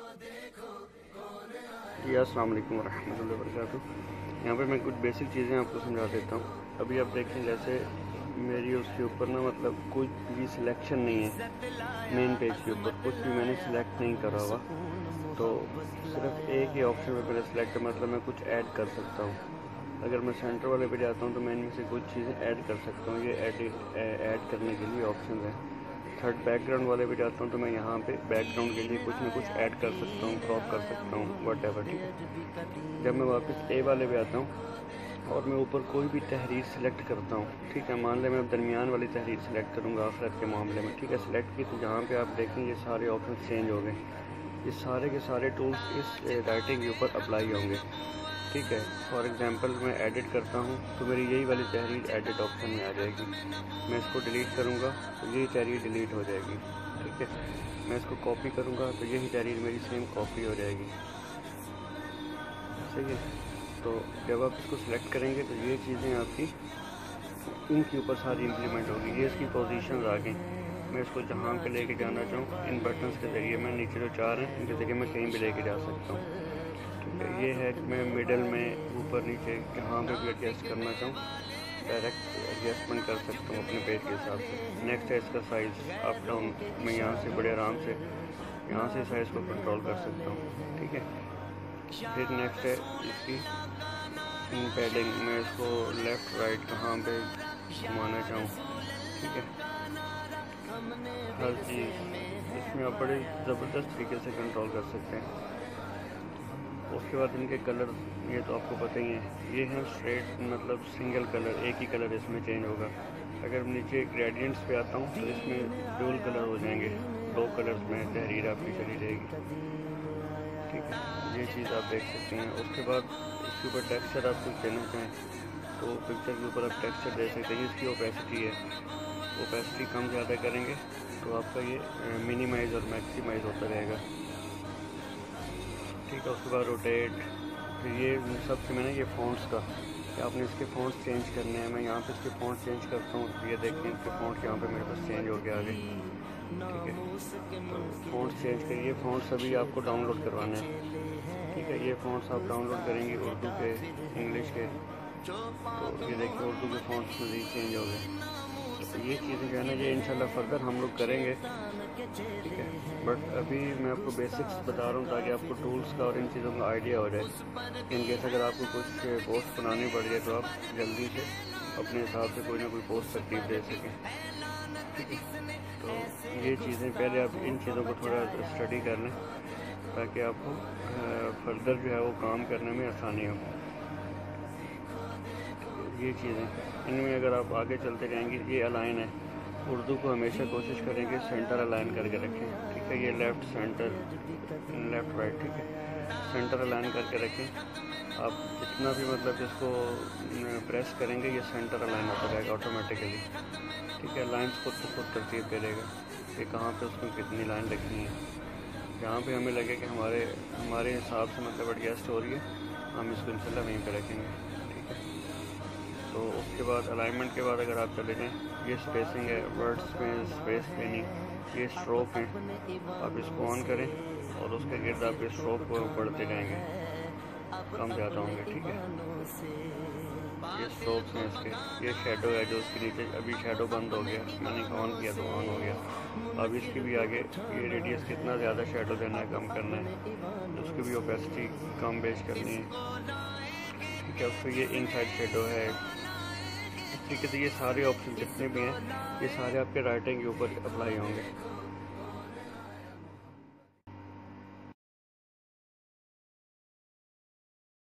जी अस्सलाम वालेकुम वरहमतुल्लाहि वबरकातुहू। यहाँ पे मैं कुछ बेसिक चीज़ें आपको समझा देता हूँ। अभी आप देखें, जैसे मेरी उसके ऊपर ना मतलब कुछ भी सिलेक्शन नहीं है, मेन पेज के ऊपर कुछ भी मैंने सिलेक्ट नहीं करा हुआ, तो सिर्फ एक ही ऑप्शन पे मेरा सिलेक्ट है, मतलब मैं कुछ ऐड कर सकता हूँ। अगर मैं सेंटर वाले पे जाता हूँ तो मैं इनमें से कुछ चीज़ें ऐड कर सकता हूँ। ये ऐड करने के लिए ऑप्शन है। थर्ड बैकग्राउंड वाले पे जाता हूँ तो मैं यहाँ पे बैकग्राउंड के लिए कुछ ना कुछ ऐड कर सकता हूँ, क्रॉप कर सकता हूँ, वॉटेवर, ठीक है। जब मैं वापस ए वाले पे आता हूँ और मैं ऊपर कोई भी तहरीर सेलेक्ट करता हूँ, ठीक है, मान लें मैं दरमियान वाली तहरीर सेलेक्ट करूँगा आखिरत के मामले में, ठीक है, सेलेक्ट की, तो जहाँ पे आप देखें ये सारे ऑप्शन चेंज हो गए। ये सारे के सारे टूल्स इस राइटिंग के ऊपर अप्लाई होंगे, ठीक है। फॉर एग्जांपल मैं एडिट करता हूँ तो मेरी यही वाली तहरीर एडिट ऑप्शन में आ जाएगी। मैं इसको डिलीट करूँगा तो यही तहरीर डिलीट हो जाएगी, ठीक है। मैं इसको कॉपी करूँगा तो यही तहरीर मेरी सेम कॉपी हो जाएगी, सही है। तो जब आप इसको सिलेक्ट करेंगे तो ये चीज़ें आपकी इनके ऊपर सारी इम्प्लीमेंट होगी। ये इसकी पोजीशन आ गई। मैं इसको जहाँ पे लेके जाना चाहूँ इन बटन्स के ज़रिए, मैं नीचे जो चार हैं इनके ज़रिए मैं कहीं भी लेके जा सकता हूँ, ठीक है। ये है कि मैं मिडल में ऊपर नीचे जहाँ पे भी एडजस्ट करना चाहूँ डायरेक्ट एडजस्टमेंट कर सकता हूँ अपने पेज के हिसाब से। नेक्स्ट है इसका साइज़, अप डाउन मैं यहाँ से बड़े आराम से यहाँ से साइज़ को कंट्रोल कर सकता हूँ, ठीक है। फिर नेक्स्ट है इसकी पैडिंग, मैं इसको लेफ़्ट राइट कहाँ पे घुमाना चाहूँ, ठीक है। हर चीज़ इसमें आप बड़े ज़बरदस्त तरीके से कंट्रोल कर सकते हैं। उसके बाद इनके कलर, ये तो आपको पता ही है, ये है स्ट्रेट, मतलब सिंगल कलर, एक ही कलर इसमें चेंज होगा। अगर नीचे ग्रेडियंट्स पे आता हूँ तो इसमें डुअल कलर हो जाएंगे, दो कलर्स में तहरीर आपकी चली जाएगी, ठीक है। ये चीज़ आप देख सकते हैं। उसके बाद इसके ऊपर टेक्सचर आप कुछ देना चाहें तो पिक्चर के ऊपर आप टेक्सचर दे सकते हैं। इसकी ओपेसिटी है, ओपेसिटी कम ज़्यादा करेंगे तो आपका ये मिनिमाइज़ और मैक्सिमाइज़ होता रहेगा, ठीक है। उसके बाद रोटेट, फिर ये सबसे मैंने ये फ़ॉन्ट्स का कि आपने इसके फ़ॉन्ट्स चेंज करने हैं। मैं यहाँ पे इसके फ़ॉन्ट्स चेंज करता हूँ, ये देखिए इसके फ़ॉन्ट्स यहाँ पे मेरे पास चेंज हो गया आगे, ठीक है। तो फ़ॉन्ट्स चेंज करिए, फ़ॉन्ट्स अभी आपको डाउनलोड करवाने हैं, ठीक है। ये फ़ॉन्ट्स आप डाउनलोड करेंगे उर्दू के, इंग्लिश के, तो ये देखिए उर्दू के फ़ॉन्ट्स मज़ीद चेंज हो गए। तो ये चीज़ें जो है ना, ये इंशाल्लाह फर्दर हम लोग करेंगे, ठीक है। बट अभी मैं आपको बेसिक्स बता रहा हूँ ताकि आपको टूल्स का और इन चीज़ों का आइडिया हो जाए। इन केस अगर आपको कुछ पोस्ट बनानी पड़ जाए तो आप जल्दी से अपने हिसाब से कोई ना कोई पोस्ट तरतीब दे सकें, ठीक है। तो ये चीज़ें पहले आप इन चीज़ों को थोड़ा स्टडी कर लें ताकि आपको फर्दर जो है वो काम करने में आसानी हो। ये चीज़ें इनमें अगर आप आगे चलते जाएंगे, ये अलाइन है, उर्दू को हमेशा कोशिश करेंगे सेंटर अलाइन करके रखें, ठीक है। ये लेफ़्ट सेंटर, लेफ़्ट राइट, ठीक है, सेंटर अलाइन करके रखें। आप जितना भी मतलब इसको प्रेस करेंगे ये सेंटर अलाइन होता रहेगा ऑटोमेटिकली, ठीक है। लाइन्स खुद को खुद तरतीब दे देगा कि कहाँ पे उसमें कितनी लाइन लिखनी है। जहाँ पे हमें लगे कि हमारे हिसाब से मतलब एडजस्ट हो रही है, हम इसको इंशाल्लाह वहीं पे रखेंगे, ठीक है। तो उसके बाद अलाइनमेंट के बाद अगर आप चले जाएँ, ये स्पेसिंग है, वर्ड्स में स्पेस देनी, ये स्ट्रोक है, आप इसको ऑन करें और उसके गिर्द आप ये स्ट्रोक को बढ़ते जाएंगे, कम ज़्यादा होंगे, ठीक है। ये स्ट्रोक्स हैं इसके, ये शेडो है जो उसके नीचे, अभी शेडो बंद हो गया, मैंने ऑन किया तो ऑन हो गया। अब इसकी भी आगे ये रेडियस कितना ज़्यादा शेडो देना है, कम करना है, उसकी भी ओपेसिटी कम बेच करनी है, ठीक है। उसको ये इनसाइड शेडो है, ठीक है। तो ये सारे ऑप्शन जितने भी हैं ये सारे आपके राइटिंग के ऊपर अप्लाई होंगे।